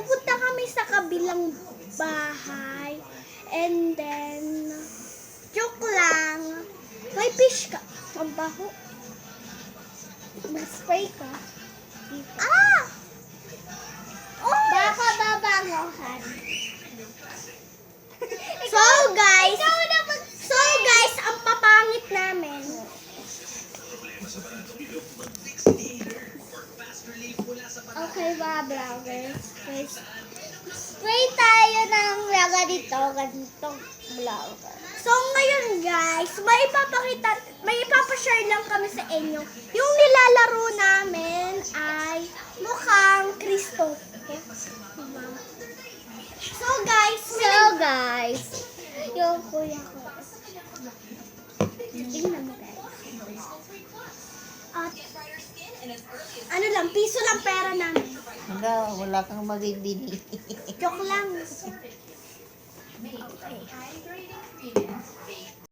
pupunta kami sa kabilang bahay. And then, joke lang. May fish ka. Ang baho. Mag-spray ka. Ah! Oh! Baka babangohan. So guys, ang papangit namin. Okay mga vloggers, spray tayo ng ganito vlogger. So ngayon guys, may ipapashare lang kami sa inyo. Yung nilalaro namin ay mukhang Kristo. So guys, yung kuya ko. Tingnan mo guys. At ano lang, piso lang pera namin. Wala kang mabibili. Joke lang. Okay.